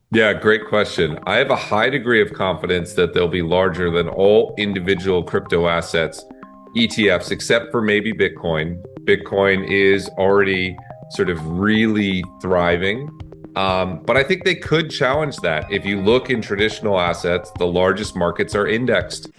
Yeah, great question. I have a high degree of confidence that they'll be larger than all individual crypto assets, ETFs, except for maybe Bitcoin. Bitcoin is already sort of really thriving. But I think they could challenge that. If you look in traditional assets, the largest markets are indexed.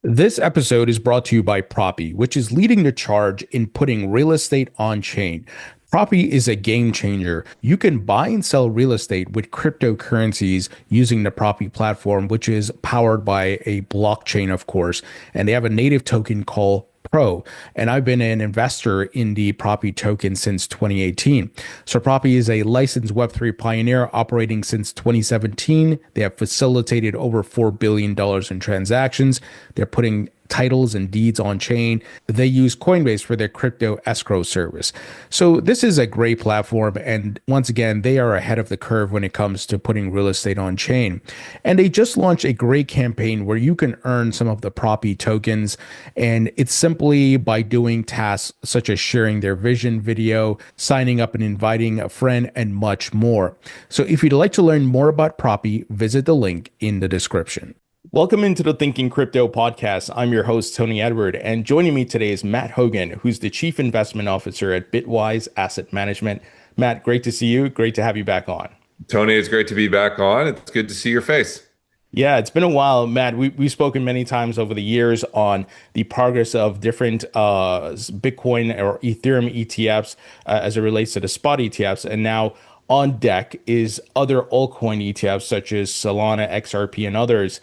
This episode is brought to you by Proppy, which is leading the charge in putting real estate on chain. Proppy is a game changer. You can buy and sell real estate with cryptocurrencies using the Proppy platform, which is powered by a blockchain, of course. And they have a native token called Pro. And I've been an investor in the Proppy token since 2018. So Proppy is a licensed Web3 pioneer operating since 2017. They have facilitated over $4 billion in transactions. They're putting titles and deeds on chain. They use Coinbase for their crypto escrow service. So this is a great platform. And once again, they are ahead of the curve when it comes to putting real estate on chain. And they just launched a great campaign where you can earn some of the Proppy tokens. And it's simply by doing tasks such as sharing their vision video, signing up and inviting a friend, and much more. So if you'd like to learn more about Proppy, visit the link in the description. Welcome into the Thinking Crypto podcast. I'm your host, Tony Edward, and joining me today is Matt Hougan, who's the Chief Investment Officer at Bitwise Asset Management. Matt, great to see you. Great to have you back on. Tony, it's great to be back on. It's good to see your face. Yeah, it's been a while, Matt. We've spoken many times over the years on the progress of different Bitcoin or Ethereum ETFs as it relates to the spot ETFs. And now on deck is other altcoin ETFs such as Solana, XRP, and others.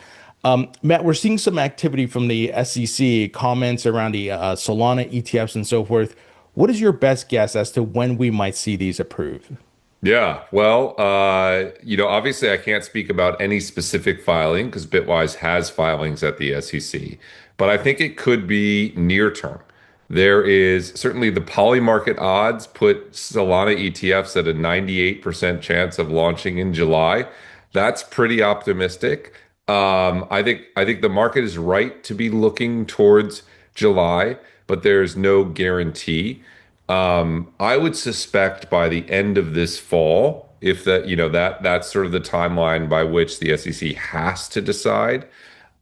Matt, we're seeing some activity from the SEC, comments around the Solana ETFs and so forth. What is your best guess as to when we might see these approved? Yeah, well, obviously I can't speak about any specific filing because Bitwise has filings at the SEC, but I think it could be near term. There is certainly the poly market odds put Solana ETFs at a 98% chance of launching in July. That's pretty optimistic. I think the market is right to be looking towards July, but there's no guarantee. I would suspect by the end of this fall, if that's sort of the timeline by which the SEC has to decide.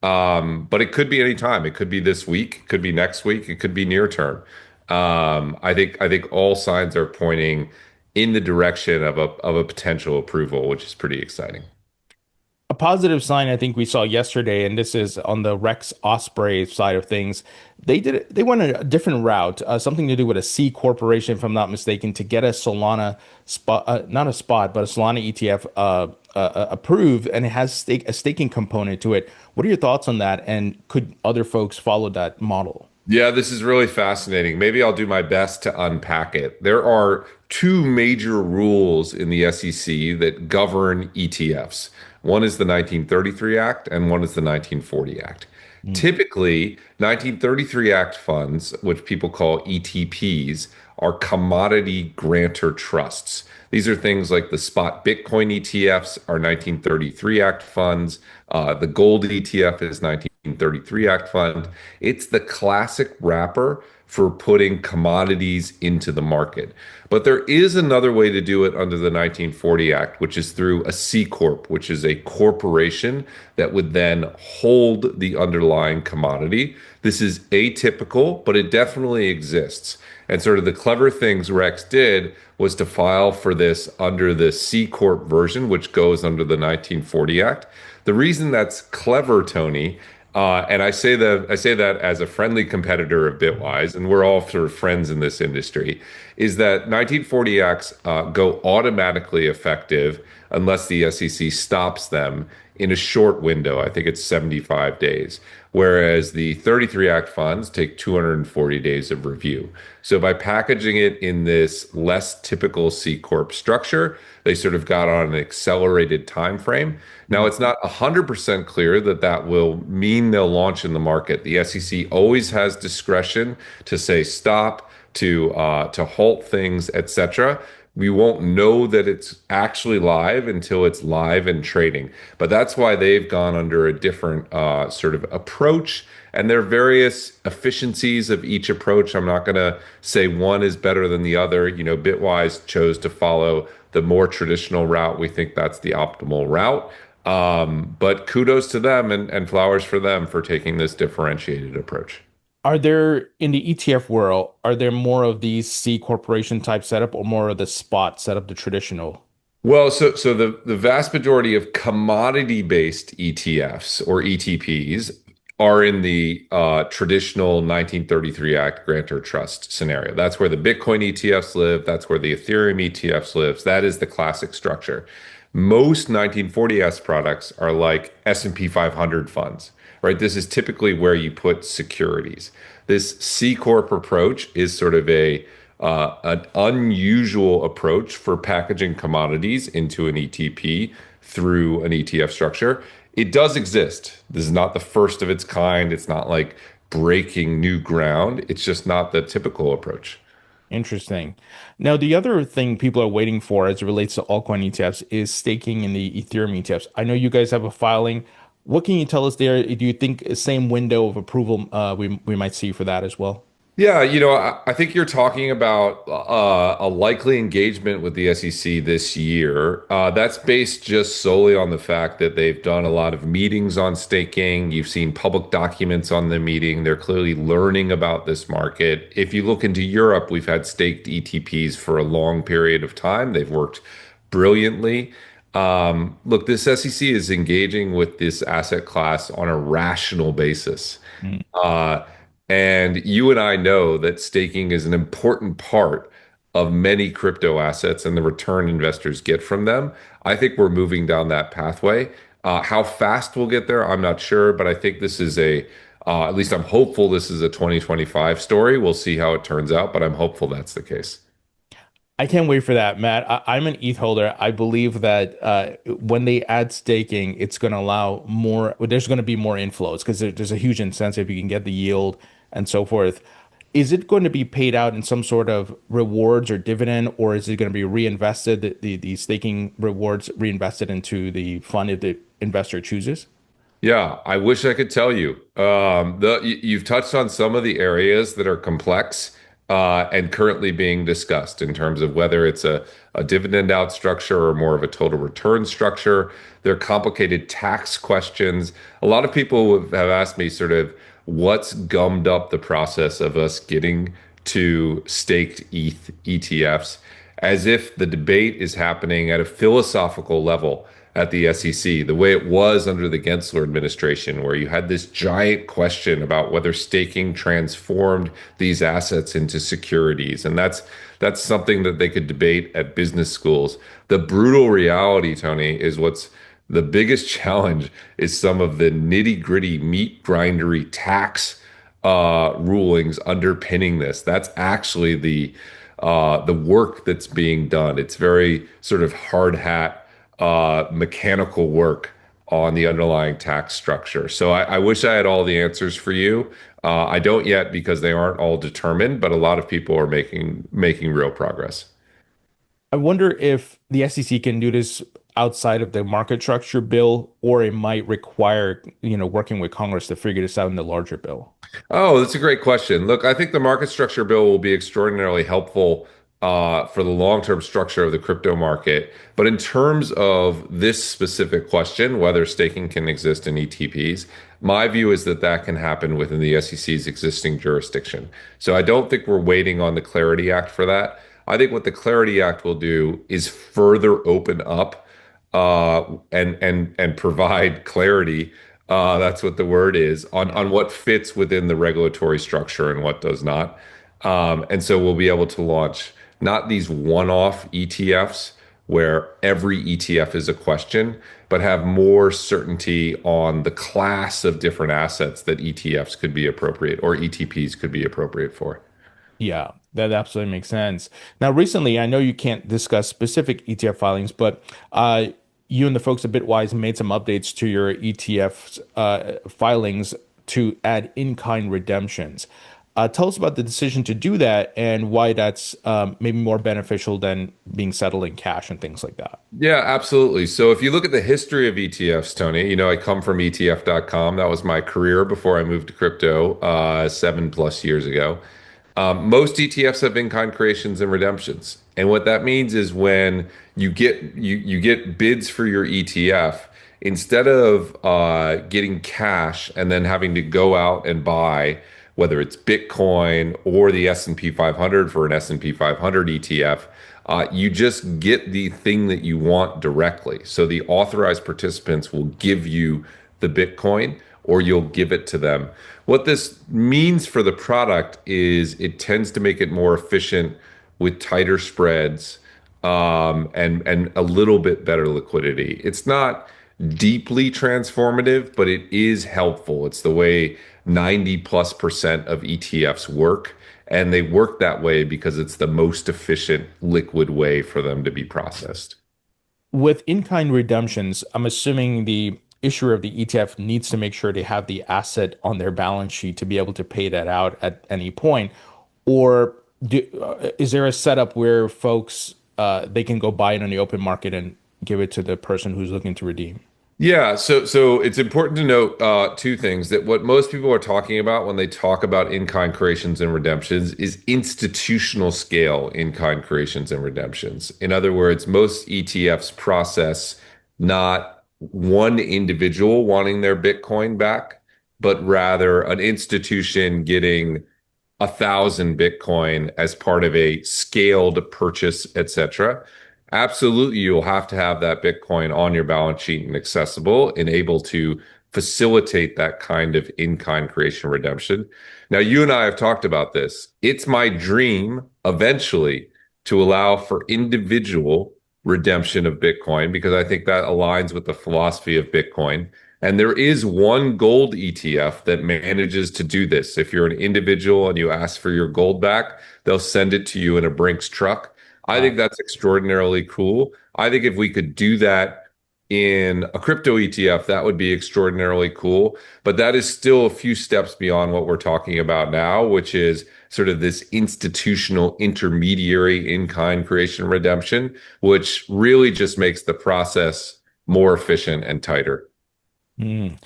But it could be any time. It could be this week, it could be next week, it could be near term. I think all signs are pointing in the direction of a potential approval, which is pretty exciting. A positive sign I think we saw yesterday, and this is on the Rex Osprey side of things. They went a different route, something to do with a C corporation, if I'm not mistaken, to get a Solana spot, not a spot, but a Solana ETF approved, and it has a staking component to it. What are your thoughts on that? And could other folks follow that model? Yeah, this is really fascinating. Maybe I'll do my best to unpack it. There are two major rules in the SEC that govern ETFs. One is the 1933 Act and one is the 1940 Act. Typically, 1933 Act funds, which people call ETPs, are commodity grantor trusts. These are things like the spot Bitcoin ETFs are 1933 Act funds. The gold ETF is 1933 Act fund. It's the classic wrapper for putting commodities into the market. But there is another way to do it under the 1940 Act, which is through a C Corp, which is a corporation that would then hold the underlying commodity. This is atypical, but it definitely exists. And sort of the clever things Rex did was to file for this under the C Corp version, which goes under the 1940 Act. The reason that's clever, Tony, and I say that as a friendly competitor of Bitwise, and we're all sort of friends in this industry, is that 1940 acts go automatically effective unless the SEC stops them in a short window. I think it's 75 days, whereas the 33 Act funds take 240 days of review. So by packaging it in this less typical C Corp structure, they sort of got on an accelerated time frame. Now, it's not 100% clear that that will mean they'll launch in the market. The SEC always has discretion to say stop, to halt things, etc. We won't know that it's actually live until it's live and trading. But that's why they've gone under a different sort of approach. And there are various efficiencies of each approach. I'm not going to say one is better than the other. Bitwise chose to follow the more traditional route. We think that's the optimal route. But kudos to them and flowers for them for taking this differentiated approach. Are there in the ETF world, are there more of these C corporation type setup or more of the spot setup, the traditional? Well, so the vast majority of commodity-based ETFs or ETPs are in the traditional 1933 Act grantor trust scenario. That's where the Bitcoin ETFs live. That's where the Ethereum ETFs lives. That is the classic structure. Most 1940s products are like S&P 500 funds, right? This is typically where you put securities. This C Corp approach is sort of an unusual approach for packaging commodities into an ETP through an ETF structure. It does exist. This is not the first of its kind. It's not like breaking new ground. It's just not the typical approach. Interesting. Now, the other thing people are waiting for as it relates to altcoin ETFs is staking in the Ethereum ETFs. I know you guys have a filing. What can you tell us there? Do you think the same window of approval we might see for that as well? Yeah, I think you're talking about a likely engagement with the SEC this year. That's based just solely on the fact that they've done a lot of meetings on staking. You've seen public documents on the meeting. They're clearly learning about this market. If you look into Europe, we've had staked ETPs for a long period of time. They've worked brilliantly. Look, this SEC is engaging with this asset class on a rational basis. Mm. Uh, and you and I know that staking is an important part of many crypto assets and the return investors get from them. I think we're moving down that pathway. How fast we'll get there, I'm not sure, but I think at least I'm hopeful this is a 2025 story. We'll see how it turns out, but I'm hopeful that's the case. I can't wait for that, Matt. I'm an ETH holder. I believe that when they add staking, it's going to allow more, there's going to be more inflows because there's a huge incentive. You can get the yield and so forth. Is it going to be paid out in some sort of rewards or dividend, or is it going to be reinvested, the staking rewards reinvested into the fund if the investor chooses? Yeah, I wish I could tell you. You've touched on some of the areas that are complex and currently being discussed in terms of whether it's a dividend out structure or more of a total return structure. There are complicated tax questions. A lot of people have asked me sort of what's gummed up the process of us getting to staked ETFs, as if the debate is happening at a philosophical level at the SEC, the way it was under the Gensler administration, where you had this giant question about whether staking transformed these assets into securities. And that's something that they could debate at business schools. The brutal reality, Tony, is what's the biggest challenge is some of the nitty-gritty meat grindery tax rulings underpinning this. That's actually the work that's being done. It's very sort of hard hat mechanical work on the underlying tax structure. So I wish I had all the answers for you. I don't yet because they aren't all determined, but a lot of people are making real progress. I wonder if the SEC can do this outside of the market structure bill, or it might require, working with Congress to figure this out in the larger bill. Oh, that's a great question. Look, I think the market structure bill will be extraordinarily helpful for the long-term structure of the crypto market. But in terms of this specific question, whether staking can exist in ETPs, my view is that that can happen within the SEC's existing jurisdiction. So I don't think we're waiting on the Clarity Act for that. I think what the Clarity Act will do is further open up and provide clarity. That's what the word is on what fits within the regulatory structure and what does not. And so we'll be able to launch not these one-off ETFs where every ETF is a question, but have more certainty on the class of different assets that ETFs could be appropriate or ETPs could be appropriate for. Yeah, that absolutely makes sense. Now, recently, I know you can't discuss specific ETF filings, but you and the folks at Bitwise made some updates to your ETF filings to add in-kind redemptions. Tell us about the decision to do that and why that's maybe more beneficial than being settled in cash and things like that. Yeah, absolutely. So if you look at the history of ETFs, Tony, I come from ETF.com. That was my career before I moved to crypto 7+ years ago. Most ETFs have in-kind creations and redemptions. And what that means is when you get bids for your ETF, instead of getting cash and then having to go out and buy, whether it's Bitcoin or the S&P 500 for an S&P 500 ETF, you just get the thing that you want directly. So the authorized participants will give you the Bitcoin or you'll give it to them. What this means for the product is it tends to make it more efficient with tighter spreads, and a little bit better liquidity. It's not deeply transformative, but it is helpful. It's the way 90+% of ETFs work. And they work that way because it's the most efficient liquid way for them to be processed. With in-kind redemptions, I'm assuming the issuer of the ETF needs to make sure they have the asset on their balance sheet to be able to pay that out at any point. Or is there a setup where folks they can go buy it on the open market and give it to the person who's looking to redeem? Yeah, so it's important to note two things that what most people are talking about when they talk about in-kind creations and redemptions is institutional scale in-kind creations and redemptions. In other words, most ETFs process not one individual wanting their Bitcoin back, but rather an institution getting 1,000 Bitcoin as part of a scaled purchase, etc. Absolutely, you'll have to have that Bitcoin on your balance sheet and accessible and able to facilitate that kind of in-kind creation redemption. Now, you and I have talked about this. It's my dream eventually to allow for individual redemption of Bitcoin because I think that aligns with the philosophy of Bitcoin. And there is one gold ETF that manages to do this. If you're an individual and you ask for your gold back, they'll send it to you in a Brinks truck. I think Wow. that's extraordinarily cool. I think if we could do that in a crypto ETF, that would be extraordinarily cool. But that is still a few steps beyond what we're talking about now, which is sort of this institutional intermediary in-kind creation redemption, which really just makes the process more efficient and tighter. Mm.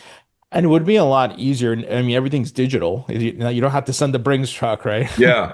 And it would be a lot easier. I mean, everything's digital. You don't have to send the Brinks truck, right? Yeah.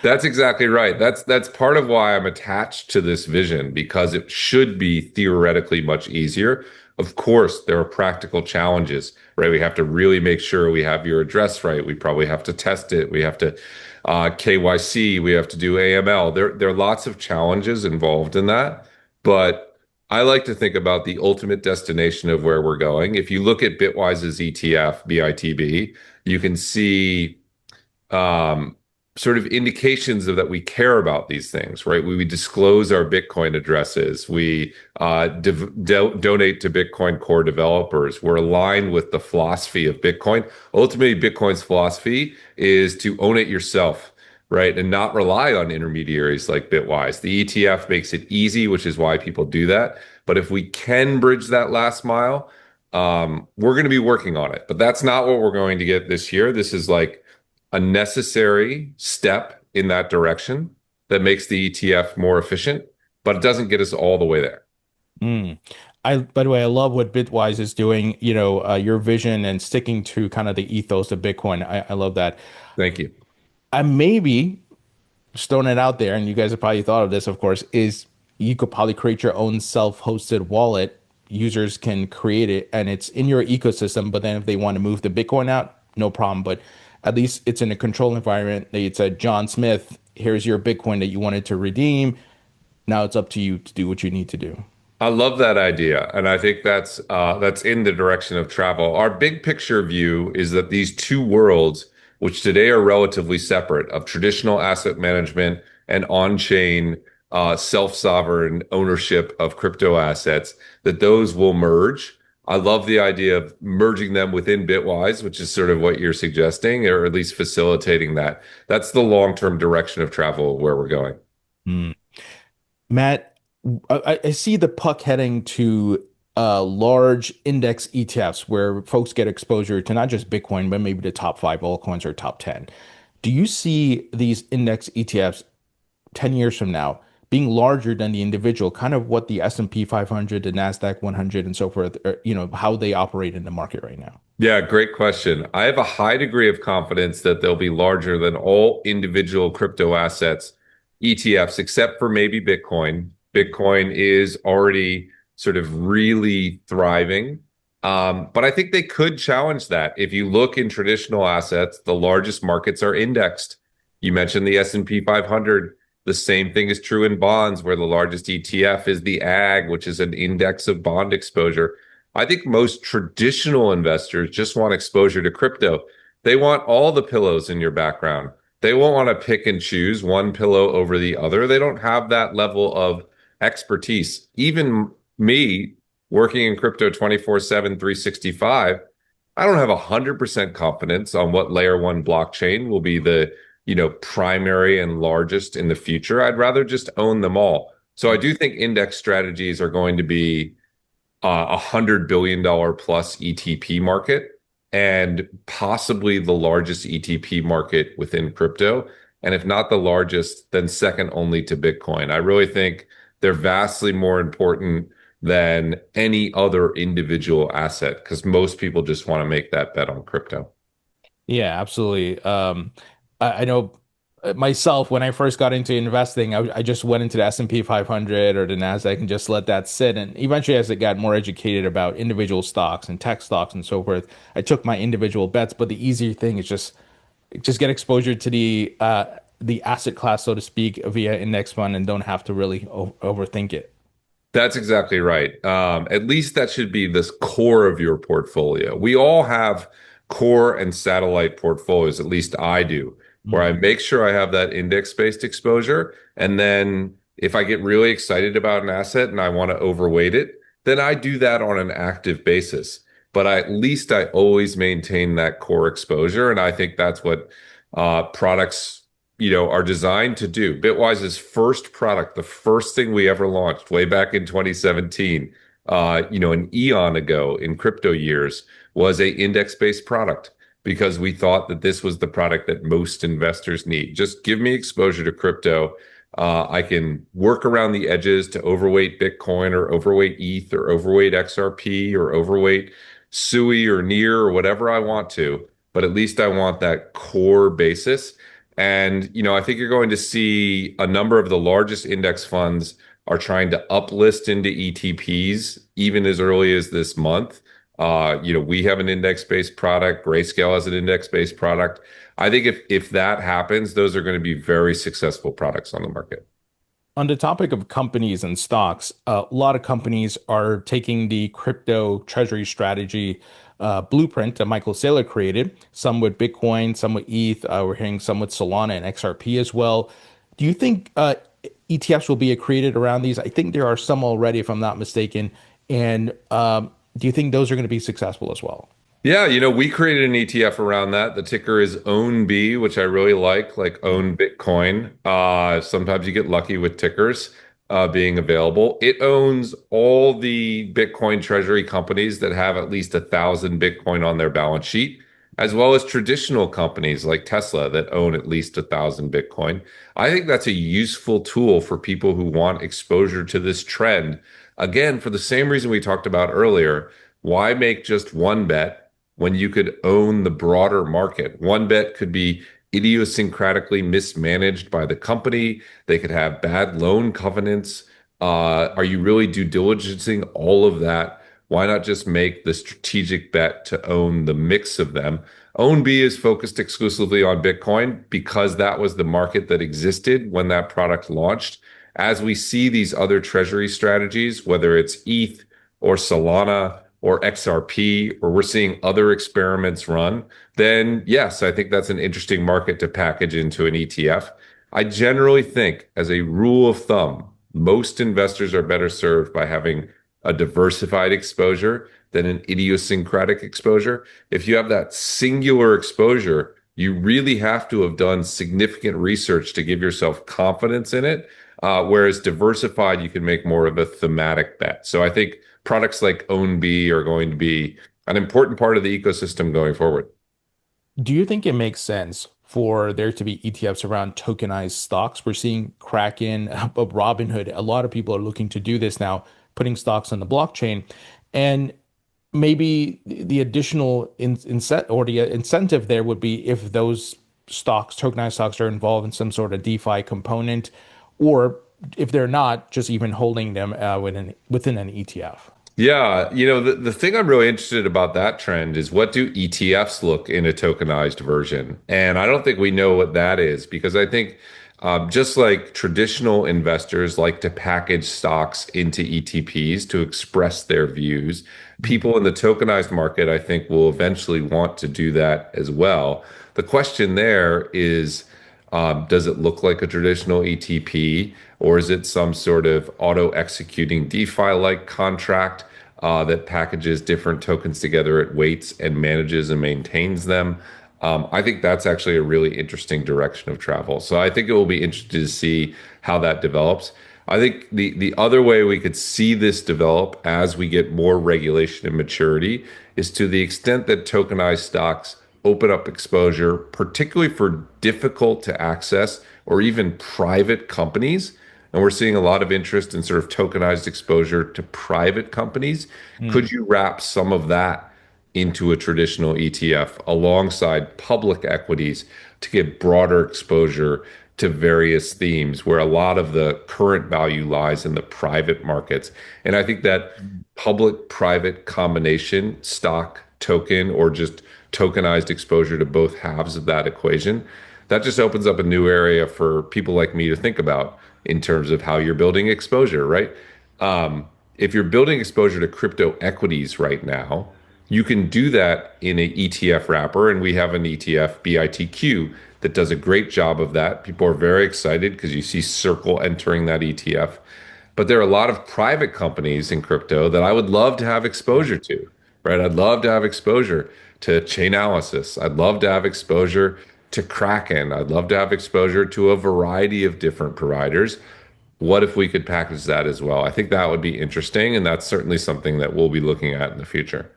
That's exactly right. That's part of why I'm attached to this vision because it should be theoretically much easier. Of course, there are practical challenges, right? We have to really make sure we have your address right. We probably have to test it. We have to KYC. We have to do AML. There are lots of challenges involved in that, but I like to think about the ultimate destination of where we're going. If you look at Bitwise's ETF, BITB, you can see um, sort of indications of that we care about these things, right? We disclose our Bitcoin addresses. We donate to Bitcoin core developers. We're aligned with the philosophy of Bitcoin. Ultimately, Bitcoin's philosophy is to own it yourself, right? And not rely on intermediaries like Bitwise. The ETF makes it easy, which is why people do that. But if we can bridge that last mile, we're going to be working on it. But that's not what we're going to get this year. This is like a necessary step in that direction that makes the ETF more efficient, but it doesn't get us all the way there. Mm. By the way, I love what Bitwise is doing, your vision and sticking to kind of the ethos of Bitcoin. I love that. Thank you. I maybe just throwing it out there, and you guys have probably thought of this, of course, is you could probably create your own self-hosted wallet. Users can create it and it's in your ecosystem, but then if they want to move the Bitcoin out, no problem. But at least it's in a controlled environment. It said, John Smith, here's your Bitcoin that you wanted to redeem. Now it's up to you to do what you need to do. I love that idea, and I think that's in the direction of travel. Our big picture view is that these two worlds, which today are relatively separate, of traditional asset management and on-chain self-sovereign ownership of crypto assets, that those will merge. I love the idea of merging them within Bitwise, which is sort of what you're suggesting, or at least facilitating that. That's the long-term direction of travel where we're going. Hmm. Matt, I see the puck heading to large index ETFs where folks get exposure to not just Bitcoin, but maybe the top five altcoins or top 10. Do you see these index ETFs 10 years from now being larger than the individual, kind of what the S&P 500, the Nasdaq 100 and so forth, how they operate in the market right now? Yeah, great question. I have a high degree of confidence that they'll be larger than all individual crypto assets, ETFs, except for maybe Bitcoin. Bitcoin is already sort of really thriving. But I think they could challenge that. If you look in traditional assets, the largest markets are indexed. You mentioned the S&P 500. The same thing is true in bonds, where the largest ETF is the AG, which is an index of bond exposure. I think most traditional investors just want exposure to crypto. They want all the pillows in your background. They won't want to pick and choose one pillow over the other. They don't have that level of expertise. Even me working in crypto 24/7, 365, I don't have 100% confidence on what layer one blockchain will be the, primary and largest in the future. I'd rather just own them all. So I do think index strategies are going to be $100 billion plus ETP market and possibly the largest ETP market within crypto. And if not the largest, then second only to Bitcoin. I really think they're vastly more important than any other individual asset because most people just want to make that bet on crypto. Yeah, absolutely. I know myself when I first got into investing, I just went into the S&P 500 or the Nasdaq and just let that sit. And eventually, as I got more educated about individual stocks and tech stocks and so forth, I took my individual bets. But the easier thing is just get exposure to the asset class, so to speak, via index fund, and don't have to really overthink it. That's exactly right. At least that should be the core of your portfolio. We all have core and satellite portfolios, at least I do, where I make sure I have that index-based exposure. And then if I get really excited about an asset and I want to overweight it, then I do that on an active basis. But at least I always maintain that core exposure. And I think that's what products are designed to do. Bitwise's first product, the first thing we ever launched way back in 2017, an eon ago in crypto years, was a index-based product because we thought that this was the product that most investors need. Just give me exposure to crypto. I can work around the edges to overweight Bitcoin or overweight ETH or overweight XRP or overweight SUI or NEAR or whatever I want to, but at least I want that core basis. And, I think you're going to see a number of the largest index funds are trying to uplist into ETPs even as early as this month. We have an index-based product. Grayscale has an index-based product. I think if that happens, those are going to be very successful products on the market. On the topic of companies and stocks, a lot of companies are taking the crypto treasury strategy blueprint that Michael Saylor created, some with Bitcoin, some with ETH. We're hearing some with Solana and XRP as well. Do you think ETFs will be created around these? I think there are some already, if I'm not mistaken. And do you think those are going to be successful as well? Yeah, we created an ETF around that. The ticker is OWNB, which I really like Own Bitcoin. Sometimes you get lucky with tickers being available. It owns all the Bitcoin treasury companies that have at least 1,000 Bitcoin on their balance sheet, as well as traditional companies like Tesla that own at least 1,000 Bitcoin. I think that's a useful tool for people who want exposure to this trend. Again, for the same reason we talked about earlier, why make just one bet when you could own the broader market? One bet could be idiosyncratically mismanaged by the company. They could have bad loan covenants. Are you really due diligencing all of that? Why not just make the strategic bet to own the mix of them? OwnB is focused exclusively on Bitcoin because that was the market that existed when that product launched. As we see these other treasury strategies, whether it's ETH or Solana or XRP, or we're seeing other experiments run, then yes, I think that's an interesting market to package into an ETF. I generally think, as a rule of thumb, most investors are better served by having a diversified exposure than an idiosyncratic exposure. If you have that singular exposure, you really have to have done significant research to give yourself confidence in it. Whereas diversified, you can make more of a thematic bet. So I think products like OwnB are going to be an important part of the ecosystem going forward. Do you think it makes sense for there to be ETFs around tokenized stocks. We're seeing Kraken, Robinhood. A lot of people are looking to do this now, putting stocks on the blockchain. And maybe the additional incentive there would be if those stocks, tokenized stocks, are involved in some sort of DeFi component, or if they're not, just even holding them within an ETF. Yeah, the thing I'm really interested about that trend is what do ETFs look in a tokenized version? And I don't think we know what that is because I think just like traditional investors like to package stocks into ETPs to express their views, people in the tokenized market, I think, will eventually want to do that as well. The question there is, does it look like a traditional ETP, or is it some sort of auto-executing DeFi-like contract that packages different tokens together at weights and manages and maintains them? I think that's actually a really interesting direction of travel. So I think it will be interesting to see how that develops. I think the other way we could see this develop as we get more regulation and maturity is to the extent that tokenized stocks open up exposure, particularly for difficult to access or even private companies. And we're seeing a lot of interest in sort of tokenized exposure to private companies. Could Mm. you wrap some of that into a traditional ETF alongside public equities to get broader exposure to various themes where a lot of the current value lies in the private markets? And I think that public private combination, stock, token, or just tokenized exposure to both halves of that equation, that just opens up a new area for people like me to think about in terms of how you're building exposure, right? If you're building exposure to crypto equities right now, you can do that in an ETF wrapper, and we have an ETF, BITQ, that does a great job of that. People are very excited because you see Circle entering that ETF. But there are a lot of private companies in crypto that I would love to have exposure to, right? I'd love to have exposure to Chainalysis. I'd love to have exposure to Kraken. I'd love to have exposure to a variety of different providers. What if we could package that as well? I think that would be interesting, and that's certainly something that we'll be looking at in the future.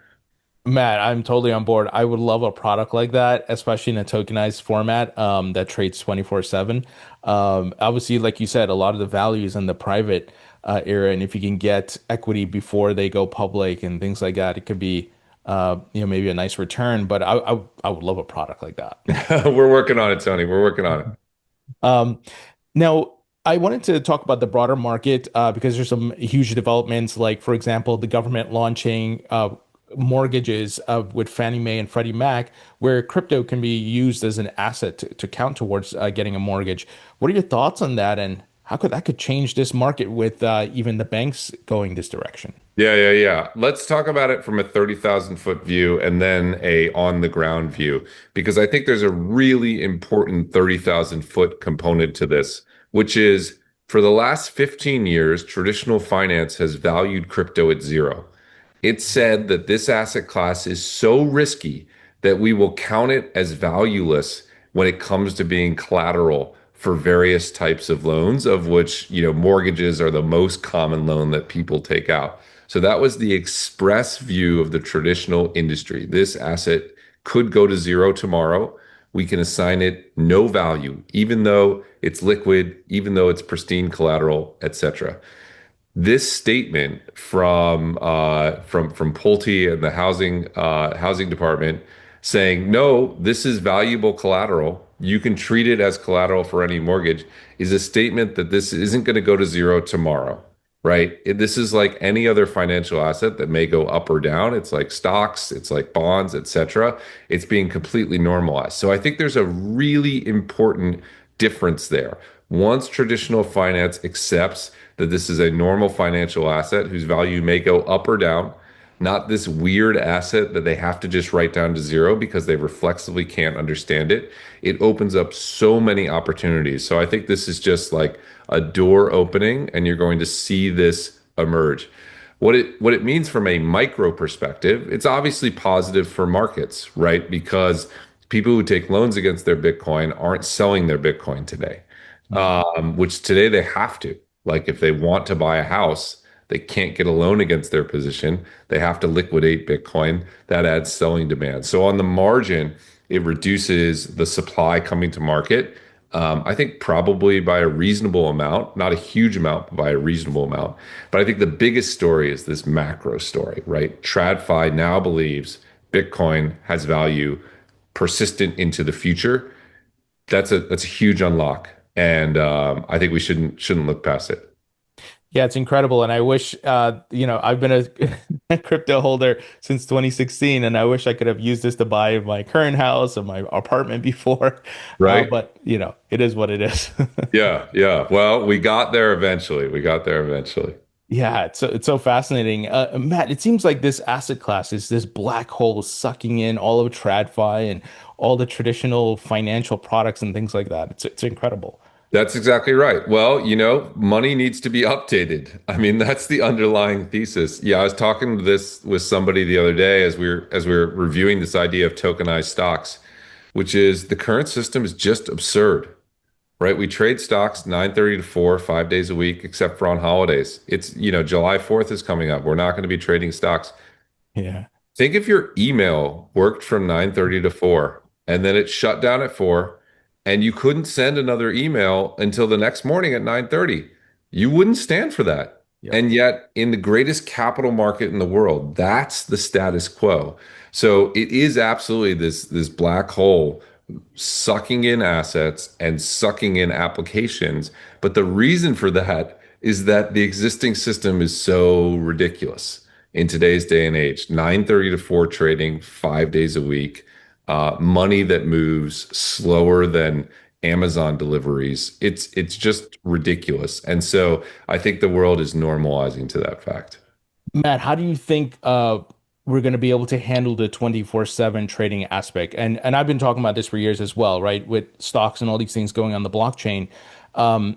Matt, I'm totally on board. I would love a product like that, especially in a tokenized format that trades 24/7. Obviously, like you said, a lot of the value is in the private area, and if you can get equity before they go public and things like that, it could be maybe a nice return. But I would love a product like that. We're working on it, Tony. We're working on it. Um, Now, I wanted to talk about the broader market because there's some huge developments, like, for example, the government launching mortgages with Fannie Mae and Freddie Mac, where crypto can be used as an asset to count towards getting a mortgage. What are your thoughts on that, and how could that could change this market with even the banks going this direction? Yeah. Let's talk about it from a 30,000-foot view and then a on the ground view, because I think there's a really important 30,000-foot component to this, which is for the last 15 years, traditional finance has valued crypto at zero. It said that this asset class is so risky that we will count it as valueless when it comes to being collateral for various types of loans, of which, mortgages are the most common loan that people take out. So that was the express view of the traditional industry. This asset could go to zero tomorrow. We can assign it no value, even though it's liquid, even though it's pristine collateral, etc. This statement from Pulte and the housing department saying, no, this is valuable collateral. You can treat it as collateral for any mortgage, is a statement that this isn't going to go to zero tomorrow, right? This is like any other financial asset that may go up or down. It's like stocks, it's like bonds, etc. It's being completely normalized. So I think there's a really important difference there. Once traditional finance accepts that this is a normal financial asset whose value may go up or down, not this weird asset that they have to just write down to zero because they reflexively can't understand it. It opens up so many opportunities. So I think this is just like a door opening, and you're going to see this emerge. What it means from a micro perspective, it's obviously positive for markets, right? Because people who take loans against their Bitcoin aren't selling their Bitcoin today, which today they have to. Like if they want to buy a house, they can't get a loan against their position. They have to liquidate Bitcoin. That adds selling demand. So on the margin, It reduces the supply coming to market. I think probably by a reasonable amount, not a huge amount, but by a reasonable amount. But I think the biggest story is this macro story, right? TradFi now believes Bitcoin has value persistent into the future. That's a huge unlock, and I think we shouldn't look past it. Yeah, it's incredible. And I wish, I've been a crypto holder since 2016, and I wish I could have used this to buy my current house or my apartment before. Right? But, it is what it is. Yeah, yeah. Well, we got there eventually. We got there eventually. Yeah, it's so fascinating. Matt, it seems like this asset class is this black hole sucking in all of TradFi and all the traditional financial products and things like that. It's incredible. That's exactly right. Well, money needs to be updated. I mean, that's the underlying thesis. Yeah, I was talking to this with somebody the other day as we were reviewing this idea of tokenized stocks, which is the current system is just absurd, right? We trade stocks 9:30 to 4, 5 days a week, except for on holidays. July 4th is coming up. We're not going to be trading stocks. Yeah. Think if your email worked from 9:30 to 4 and then it shut down at 4 and you couldn't send another email until the next morning at 9:30. You wouldn't stand for that. Yep. And yet in the greatest capital market in the world, that's the status quo. So it is absolutely this black hole sucking in assets and sucking in applications. But the reason for that is that the existing system is so ridiculous in today's day and age. 9:30 to 4 trading, 5 days a week, money that moves slower than Amazon deliveries. It's just ridiculous. And so I think the world is normalizing to that fact. Matt, how do you think we're going to be able to handle the 24/7 trading aspect? And I've been talking about this for years as well, right? With stocks and all these things going on the blockchain. Um,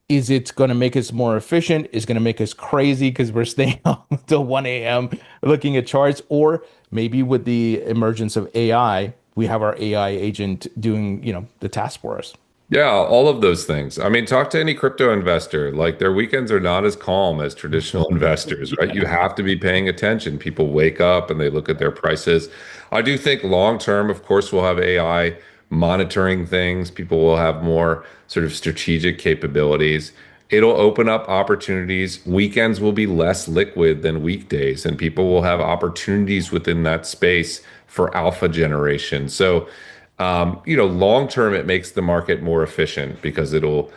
is it going to make us more efficient? Is it going to make us crazy because we're staying up until 1 a.m. looking at charts? Or maybe with the emergence of AI, we have our AI agent doing, the task for us. Yeah, all of those things. I mean, talk to any crypto investor. Like their weekends are not as calm as traditional investors, right? You have to be paying attention. People wake up and they look at their prices. I do think long term, of course, we'll have AI monitoring things. People will have more sort of strategic capabilities. It'll open up opportunities. Weekends will be less liquid than weekdays, and people will have opportunities within that space for alpha generation. So, long term, it makes the market more efficient because it'll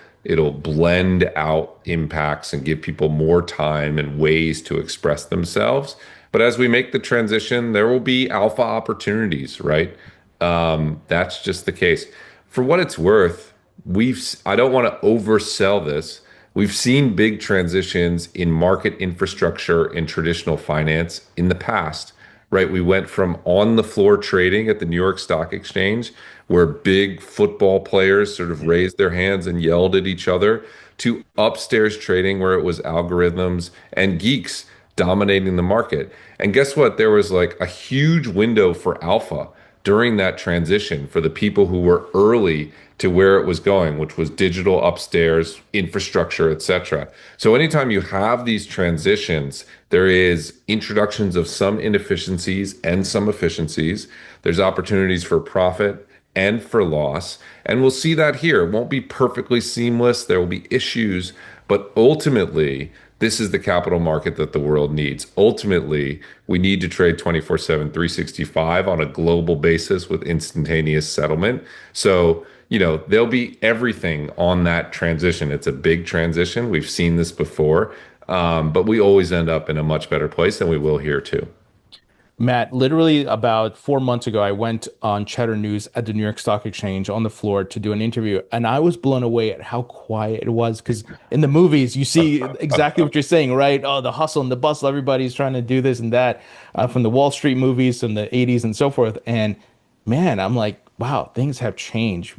blend out impacts and give people more time and ways to express themselves. But as we make the transition, there will be alpha opportunities, right? That's just the case. For what it's worth, I don't want to oversell this. We've seen big transitions in market infrastructure in traditional finance in the past, right? We went from on the floor trading at the New York Stock Exchange, where big football players sort of raised their hands and yelled at each other, to upstairs trading, where it was algorithms and geeks dominating the market. And guess what? There was like a huge window for alpha during that transition for the people who were early to where it was going, which was digital upstairs, infrastructure, etc. So anytime you have these transitions, there is introductions of some inefficiencies and some efficiencies. There's opportunities for profit and for loss. And we'll see that here. It won't be perfectly seamless. There will be issues, but ultimately, this is the capital market that the world needs. Ultimately, we need to trade 24/7, 365 on a global basis with instantaneous settlement. So, there'll be everything on that transition. It's a big transition. We've seen this before, but we always end up in a much better place, and we will here too. Matt, literally about 4 months ago, I went on Cheddar News at the New York Stock Exchange on the floor to do an interview, and I was blown away at how quiet it was. Because in the movies, you see exactly what you're saying, right? Oh, the hustle and the bustle, everybody's trying to do this and that, from the Wall Street movies from the 80s and so forth. And man, I'm like, wow, things have changed.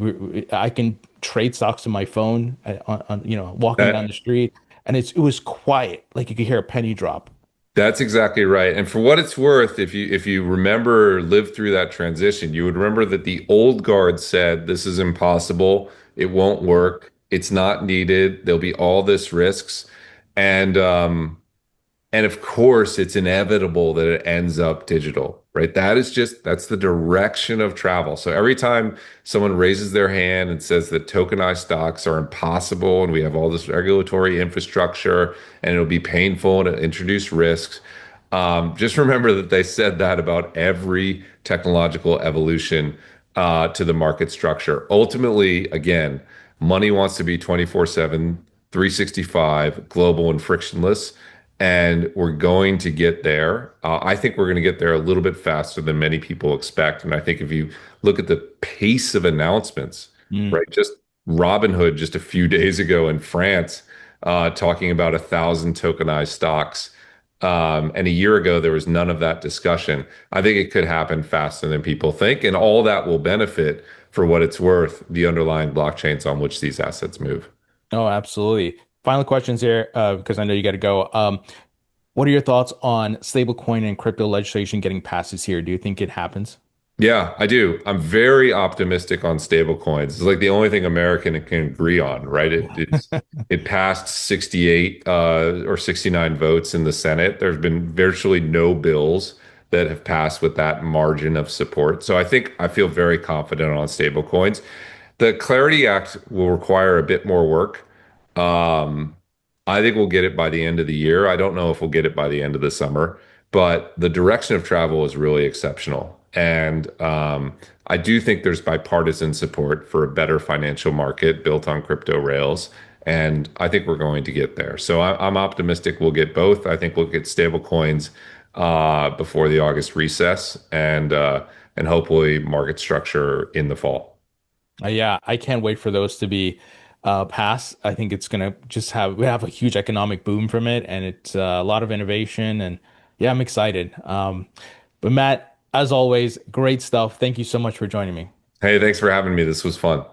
I can trade stocks on my phone, walking down That the street, and it was quiet, like you could hear a penny drop. That's exactly right. And for what it's worth, if you remember lived through that transition, you would remember that the old guard said this is impossible, it won't work, it's not needed, there'll be all this risks. And of course it's inevitable that it ends up digital, right? That's the direction of travel. So every time someone raises their hand and says that tokenized stocks are impossible and we have all this regulatory infrastructure and it'll be painful and it'll introduce risks, just remember that they said that about every technological evolution to the market structure. Ultimately, again, money wants to be 24/7, 365, global and frictionless. And we're going to get there. I think we're going to get there a little bit faster than many people expect. And I think if you look at the pace of announcements, Mm. right, just Robinhood just a few days ago in France talking about 1,000 tokenized stocks. And a year ago, there was none of that discussion. I think it could happen faster than people think. And all that will benefit, for what it's worth, the underlying blockchains on which these assets move. Oh, absolutely. Final questions here, because I know you got to go. What are your thoughts on stablecoin and crypto legislation getting passed this year? Do you think it happens? Yeah, I do. I'm very optimistic on stablecoins. It's like the only thing American can agree on, right? It passed 68 or 69 votes in the Senate. There's been virtually no bills that have passed with that margin of support. So I feel very confident on stablecoins. The Clarity Act will require a bit more work. Um, I think we'll get it by the end of the year. I don't know if we'll get it by the end of the summer, but the direction of travel is really exceptional. And I do think there's bipartisan support for a better financial market built on crypto rails. And I think we're going to get there. So I'm optimistic we'll get both. I think we'll get stable coins before the August recess and hopefully market structure in the fall. Yeah, I can't wait for those to be passed. I think it's gonna just we have a huge economic boom from it, and it's a lot of innovation. And yeah, I'm excited. But Matt, as always, great stuff. Thank you so much for joining me. Hey, thanks for having me. This was fun.